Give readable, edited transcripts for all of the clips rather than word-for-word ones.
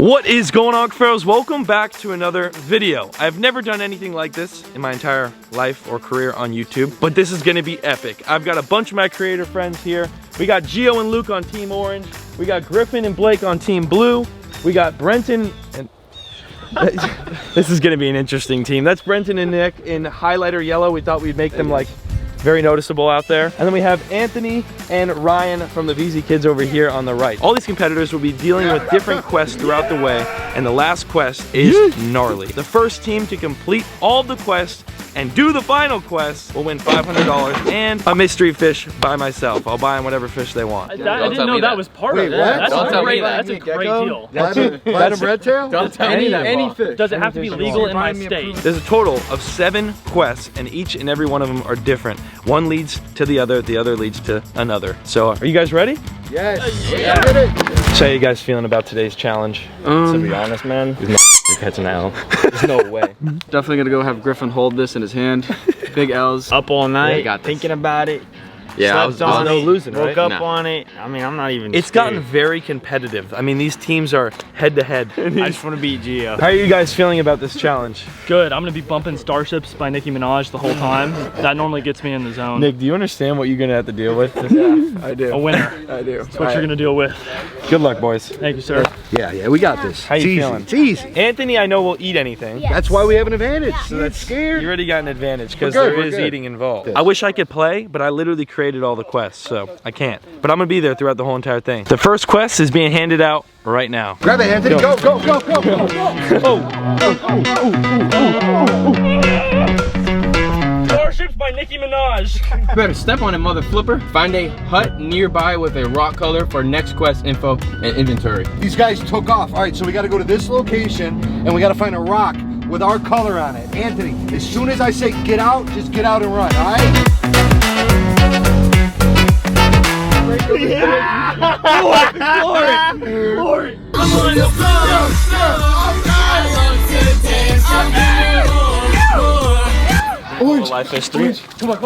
What is going on, Cuffaros? Welcome back to another video. I've never done anything like this in my entire life or career on YouTube, but this is gonna be epic. I've got a bunch of my creator friends here. We got Gio and Luke on Team Orange. We got Griffin and Blake on Team Blue. We got Brenton and... This is gonna be an interesting team. That's Brenton and Nick in highlighter yellow. We thought we'd make them like very noticeable out there. And then we have Anthony and Ryan from the VZ Kids over here on the right. All these competitors will be dealing with different quests throughout the way, and the last quest is gnarly. The first team to complete all of the quests and do the final quest will win $500 and a mystery fish by myself. I'll buy them whatever fish they want. I didn't know that was part of it. That's a great deal. That's a red tail? Don't tell me that. Any fish. Does it have to be legal in my state? There's a total of 7 quests, and each and every one of them are different. One leads to the other leads to another. So, are you guys ready? Yes. Yeah. So, how you guys feeling about today's challenge? To be honest, man, it's an L. There's no way. Definitely gonna go have Griffin hold this in his hand. Big L's. Up all night, thinking about it. Yeah, there's no losing, right? Woke up on it. I mean, I'm not even It's scared. gotten very competitive. I mean, these teams are head to head. I just want to beat Gio. How are you guys feeling about this challenge? Good. I'm gonna be bumping Starships by Nicki Minaj the whole time. That normally gets me in the zone. Nick, do you understand what you're gonna have to deal with? Yeah, I do. A winner. I do. That's what you're gonna deal with. Good luck, boys. Thank you, sir. Yeah, we got this. How you feeling? It's easy. Anthony, I know will eat anything. That's why we have an advantage. So that's scared. You already got an advantage because We're good, there we're is good. eating involved. I wish I could play, but I literally created all the quests, so I can't. But I'm gonna be there throughout the whole entire thing. The first quest is being handed out right now. Grab it, Anthony. Go, go, go, go, go. Starships by Nicki Minaj. Better step on it, mother flipper. Find a hut nearby with a rock color for next quest info and inventory. These guys took off. All right, so we got to go to this location and we got to find a rock with our color on it. Anthony, as soon as I say get out, just get out and run, all right? Glory. I'm on the floor. I love to dance. Orange. Life is 3. Come on.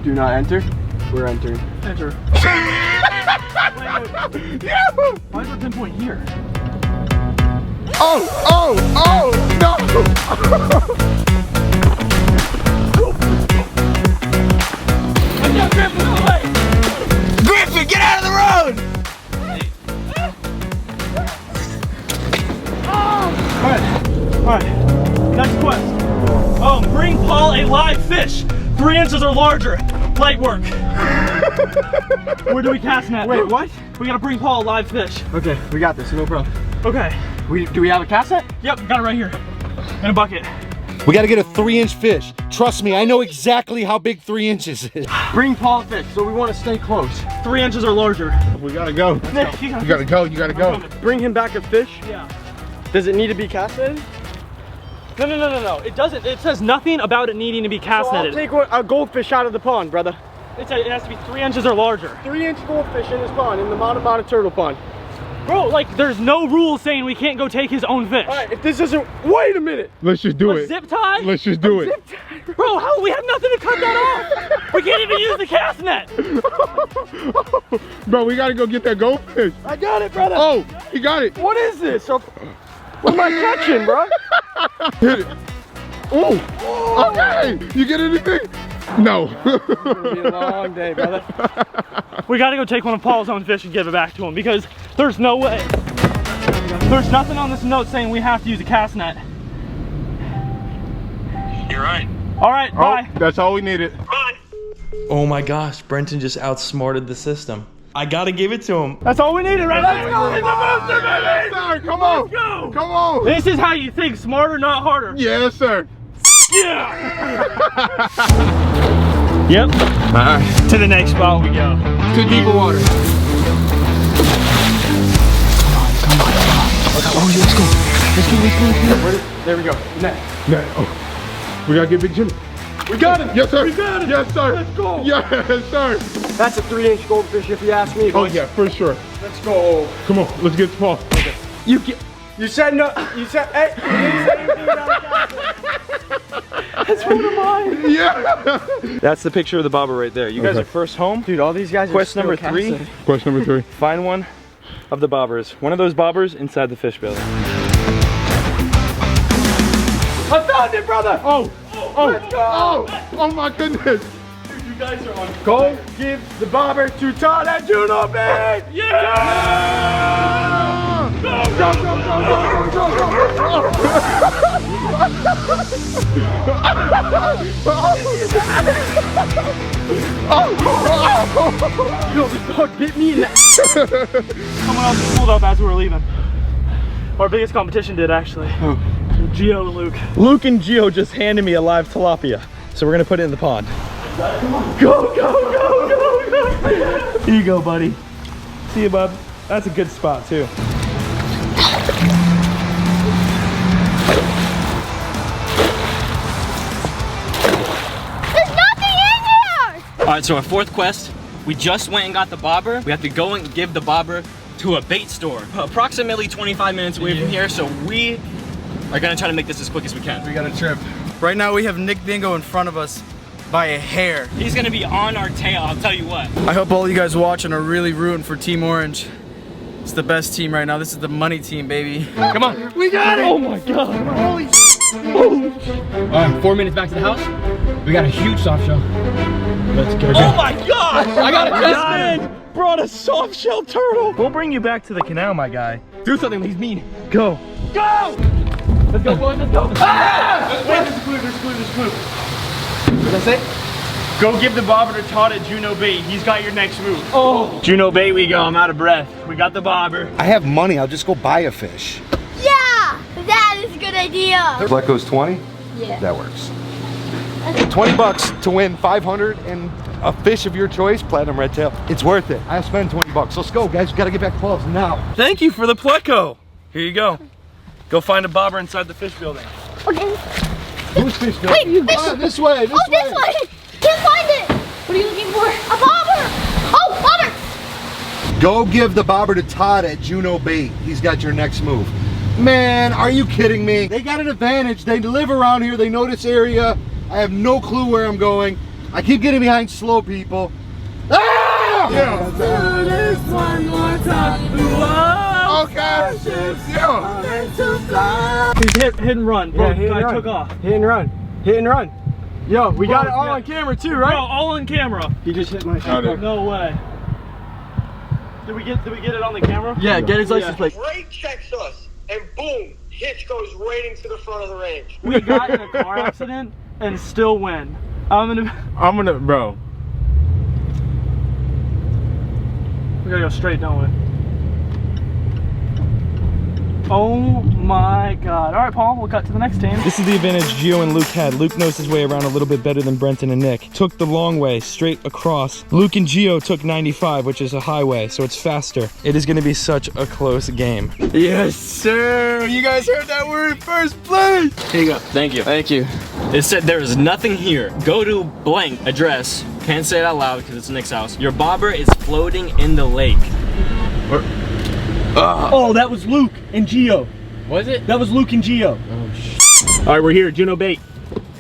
Do not enter. We're entering. Enter. Why is our pinpoint here? Griffin, get out of the road! Alright, next quest. Bring Paul a live fish. 3 inches or larger. Light work. Where do we cast net? Wait, what? We gotta bring Paul a live fish. Okay, we got this. No problem. Okay. Do we have a cast net? Yep, got it right here. In a bucket. We got to get a 3-inch fish. Trust me, I know exactly how big 3 inches is. Bring Paul a fish, so we want to stay close. 3 inches or larger. We got to go. Nick, you gotta go, you gotta go. Bring him back a fish? Yeah. Does it need to be cast netted? No. It doesn't. It says nothing about it needing to be cast So I'll netted. take a goldfish out of the pond, brother. It has to be 3 inches or larger. 3-inch goldfish in his pond, in the Matamata turtle pond. Bro, like, there's no rule saying we can't go take his own fish. All right, if this isn't, wait a minute. Let's just do A it. zip tie? Let's just do it. Bro, how? We have nothing to cut that off. We can't even use the cast net. Bro, we gotta go get that goldfish. I got it, brother. Oh, he got it. What is this? What am I catching, bro? Hit it. Oh, okay. You get anything? No. It's gonna be a long day, brother. We gotta go take one of Paul's own fish and give it back to him because there's no way. There's nothing on this note saying we have to use a cast net. You're right. All right, bye. That's all we needed. Oh my gosh, Brenton just outsmarted the system. I gotta give it to him. That's all we needed, right? Let's go. Sir, come on. Let's go. Come on. This is how you think, smarter, not harder. Yes, sir. Yeah. Yep. To the next spot we go. Too deep of water. There we go. Net. No. Oh. We gotta get Big Jimmy. We got him. Yes, sir. We got him. Yes, sir. Let's go. Yes, sir. That's a 3-inch goldfish if you ask me. Oh, yeah, for sure. Let's go. Come on, let's get to Paul. You said no. You said, hey, you didn't say anything about that. That's one of mine. Yeah. That's the picture of the bobber right there. You guys Okay. are first home. Dude, all these guys Quest are number still 3. casting. Question number 3. Find one of the bobbers. One of those bobbers inside the fish building. I found it, brother! Oh, let's go! Oh my goodness! You guys are on. Go give the bobber to Todd at Juno Bay! Yeah! Go, go, go, go, go, go, Yo, the dog bit me in the Someone else pulled up as we were leaving. Our biggest competition did, actually. Who? Gio and Luke. Luke and Gio just handed me a live tilapia. So we're gonna put it in the pond. Go, go, go, go, go! Here you go, buddy. See you, bub. That's a good spot, too. There's nothing in here! All right, so our fourth quest, we just went and got the bobber. We have to go and give the bobber to a bait store. Approximately 25 minutes away from here, so we are gonna try to make this as quick as we can. We got a trip. Right now we have Nick Bingo in front of us by a hair. He's gonna be on our tail, I'll tell you what. I hope all you guys watching are really rooting for Team Orange. It's the best team right now. This is the money team, baby. Come on. We got it! Oh my god! Holy Alright, 4 minutes back to the house. We got a huge soft shell. Let's go. Oh my god! I got it, This man brought a soft shell turtle. We'll bring you back to the canal, my guy. Do something, he's mean. Go. Go! Let's go, boys, let's go. Ah! Wait, there's a clue, there's a clue, there's a clue. What did I say? Go give the bobber to Todd at Juno Bait. He's got your next move. Oh. Juno Bait we go. I'm out of breath. We got the bobber. I have money. I'll just go buy a fish. Yeah! That is a good idea! What goes 20? Yeah. That works. 20 bucks to win 500 and a fish of your choice, platinum red tail. It's worth it. I'll spend 20 bucks. Let's go, guys. We gotta get back to clubs now. Thank you for the pleco. Here you go. Go find a bobber inside the fish building. Okay. Who's fish Wait, fish! Ah, this way, this Oh, way. this way! Can't find it! What are you looking for? A bobber! Oh, bobber! Go give the bobber to Todd at Juno Bait. He's got your next move. Man, are you kidding me? They got an advantage. They live around here. They know this area. I have no clue where I'm going. I keep getting behind slow people. Ah! Yeah. Do this one more time. Okay. Yeah. He's hit and run. Yeah, hit and guy run. took off. Hit and run. Hit and run. Yo, we got it all yeah. on camera too, Bro, right? all on camera. He just hit my Got it. No way. Did we get it on the camera? Yeah, get his license plate. Ray checks us, and boom, hitch goes right into the front of the range. We got in a car accident and still win. I'm gonna, bro. we gotta go straight, don't we? Oh my god. All right, Paul, we'll cut to the next team. This is the advantage Gio and Luke had. Luke knows his way around a little bit better than Brenton and Nick. Took the long way, straight across. Luke and Gio took 95, which is a highway, so it's faster. It is gonna be such a close game. Yes, sir. You guys heard that? We're in first place. Here you go. Thank you. Thank you. It said there is nothing here. Go to blank address. Can't say it out loud because it's Nick's house. Your bobber is floating in the lake. Oh, that was Luke and Gio. Was it? That was Luke and Gio. Oh, shit. All right, we're here, Juno Bait.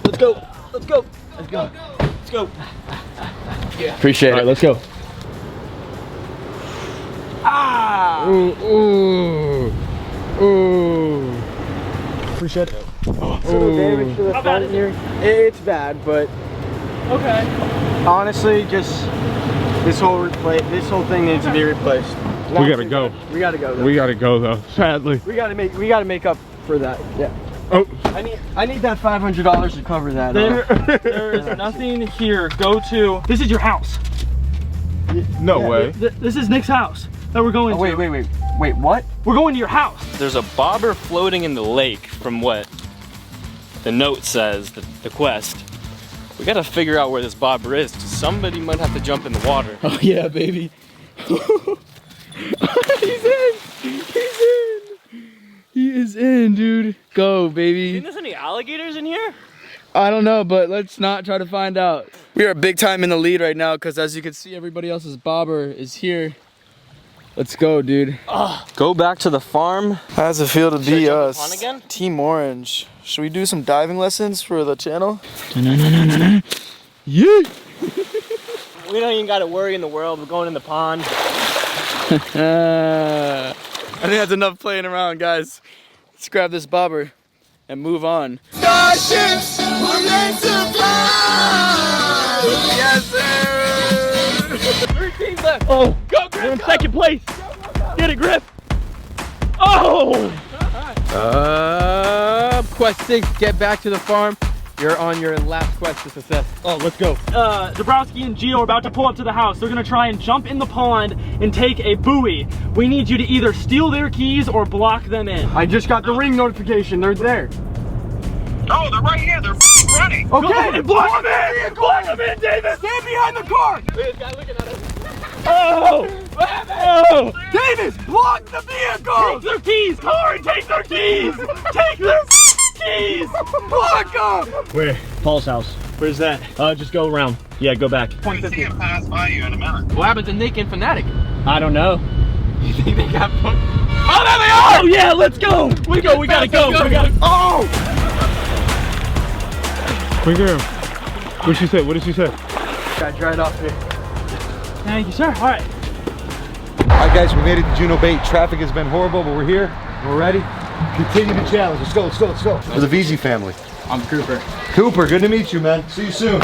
Let's go. Let's go. Let's go. Let's go. Appreciate it. Let's go. Ah! Ooh, ooh, ooh. Appreciate it. Little damage to the How bad front is here. It's bad, but Okay. honestly, just this whole thing needs to be replaced. We gotta go. We gotta go. Though. We gotta go though. Sadly. We gotta make up for that. Yeah. Oh. I need that $500 to cover that. There is nothing here. Go to. This is your house. No way. This is Nick's house that we're going to. Wait, what? We're going to your house. There's a bobber floating in the lake from what the note says, the quest. We gotta figure out where this bobber is. Somebody might have to jump in the water. Oh yeah, baby. He's in. He's in. He is in, dude. Go, baby. Think there's any alligators in here? I don't know, but let's not try to find out. We are big time in the lead right now because as you can see, everybody else's bobber is here. Let's go, dude. Go back to the farm. How does it feel to Should I be jump in us? the pond again? Team Orange. Should we do some diving lessons for the channel? Yeah. We don't even gotta worry in the world. We're going in the pond. I think that's enough playing around, guys. Let's grab this bobber and move on. Starships were meant to fly. Yes, sir. 13 left. Oh, go, Griff. We're in second place. Get it, Griff. Oh! Quest 6, get back to the farm. You're on your last quest to success. Oh, let's go. Dabrowski and Gio are about to pull up to the house. They're gonna try and jump in the pond and take a buoy. We need you to either steal their keys or block them in. I just got the ring notification. They're there. Oh, they're right here. They're running. Okay, and block them in! Block them in, David! Stand behind the car. Oh! Oh! Davis, block the vehicle. Take their keys! Corey, take their keys! Take their keys! Block them. Where? Paul's house. Where's that? Just go around. Yeah, go back. We see him pass by you in a minute. What happened to Nick and Fanatic? I don't know. You think they got booked? Oh, there they are! Oh, yeah, let's go! We gotta go! We gotta. Oh! Bring her. What did she say? What did she say? Got dried off here. Thank you, sir. All right. All right, guys, we made it to Juno Bait. Traffic has been horrible, but we're here. We're ready. Continue the challenge. Let's go, let's go, let's go. For the VZ family. I'm Cooper. Cooper, good to meet you, man. See you soon.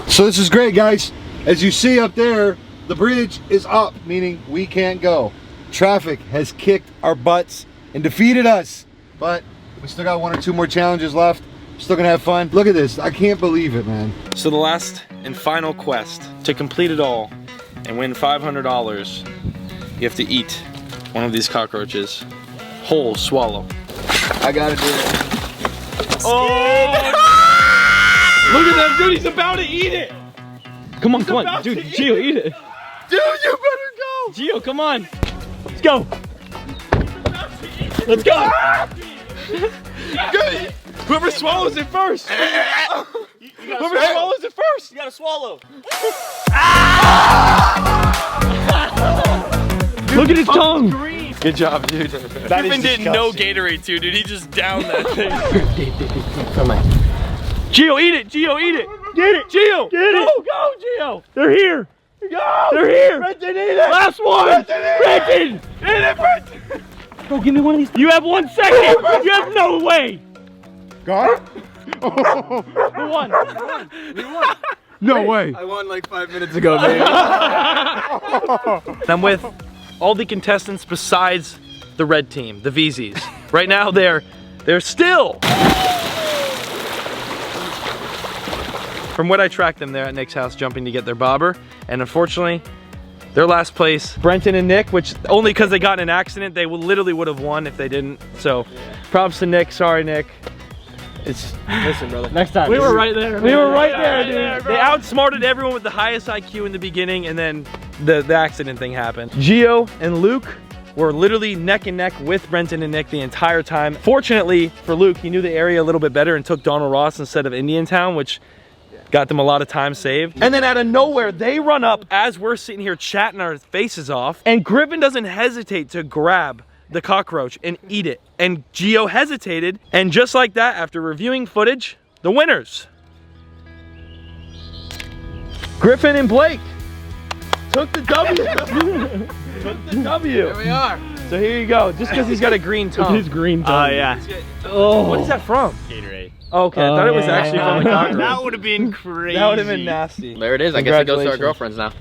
So this is great, guys. As you see up there, the bridge is up, meaning we can't go. Traffic has kicked our butts and defeated us. But we still got 1 or 2 more challenges left. Still gonna have fun. Look at this. I can't believe it, man. So the last and final quest to complete it all and win $500, you have to eat one of these cockroaches. Whole swallow. I gotta do it. Oh! Look at that dude, he's about to eat it! Come on, dude. Gio, eat it. Dude, you better go! Gio, come on. Let's go. Let's go. Good. Whoever swallows it first! Whoever swallows it first! You gotta swallow. Look at his tongue. Good job, dude. Griffin didn't know Gatorade too, dude. He just downed that thing. Come on. Gio, eat it. Gio, eat it. Get it. Gio. Get it. Go, Gio. They're here. Go. They're here. Brenton, eat it! Last one. Brenton. Eat it, Brenton! Bro, give me one of these. You have 1 second. You have no way. Got it? Who won? No way. I won like 5 minutes ago, baby. I'm with all the contestants besides the red team, the VZs. Right now, they're still. From what I tracked them, they're at Nick's house jumping to get their bobber, and unfortunately, their last place, Brenton and Nick, which only because they got in an accident, they literally would have won if they didn't. So, props to Nick. Sorry, Nick. Listen, brother. Next time. We were right there. We were right there, dude. They outsmarted everyone with the highest IQ in the beginning, and then the accident thing happened. Gio and Luke were literally neck and neck with Brenton and Nick the entire time. Fortunately for Luke, he knew the area a little bit better and took Donald Ross instead of Indiantown, which got them a lot of time saved. And then out of nowhere, they run up as we're sitting here chatting our faces off, and Griffin doesn't hesitate to grab the cockroach and eat it. And Gio hesitated, and just like that, after reviewing footage, the winners, Griffin and Blake, took the W. Took the W. Here we are. So here you go. Just because he's got a green tongue. His green tongue. Yeah. Oh, what is that from? Gatorade. Oh, okay, I thought it was actually from a cockroach. That would have been crazy. That would have been nasty. There it is. I guess it goes to our girlfriends now.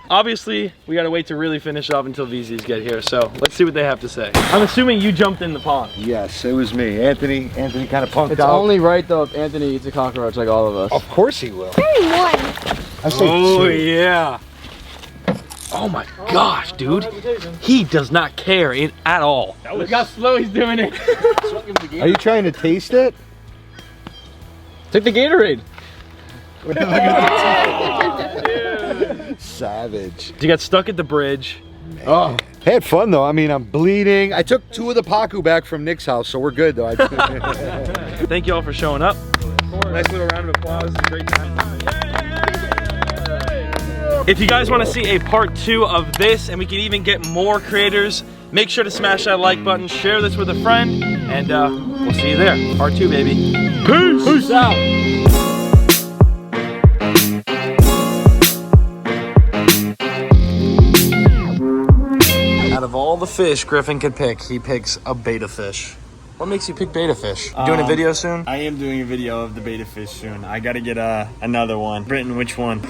Obviously, we gotta wait to really finish off until VZs get here. So let's see what they have to say. I'm assuming you jumped in the pond. Yes, it was me. Anthony kind of punked It's out. only right though if Anthony eats a cockroach like all of us. Of course he will. I say Oh 2. yeah. Oh my gosh, dude. He does not care at all. Look how slow he's doing it. Are you trying to taste it? Take the Gatorade. Savage. You got stuck at the bridge. Oh, had fun though. I mean, I'm bleeding. I took 2 of the Pacu back from Nick's house, so we're good though. Thank you all for showing up. Nice little round of applause. Great time. If you guys want to see a part 2 of this, and we can even get more creators, make sure to smash that like button, share this with a friend, and we'll see you there. Part 2, baby. Peace. Peace out. the fish Griffin could pick, he picks a beta fish. What makes you pick beta fish? You doing a video soon? I am doing a video of the beta fish soon. I gotta get another one. Britton, which one?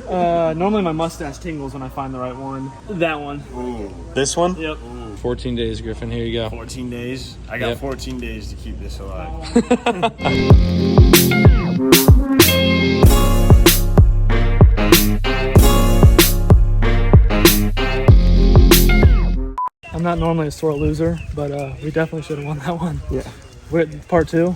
Normally my mustache tingles when I find the right one. That one. Ooh. This one? Yep. Ooh. 14 days, Griffin, here you go. 14 days? I got 14 days to keep this alive. I'm not normally a sore loser, but we definitely should have won that one. Yeah. Wait, part two?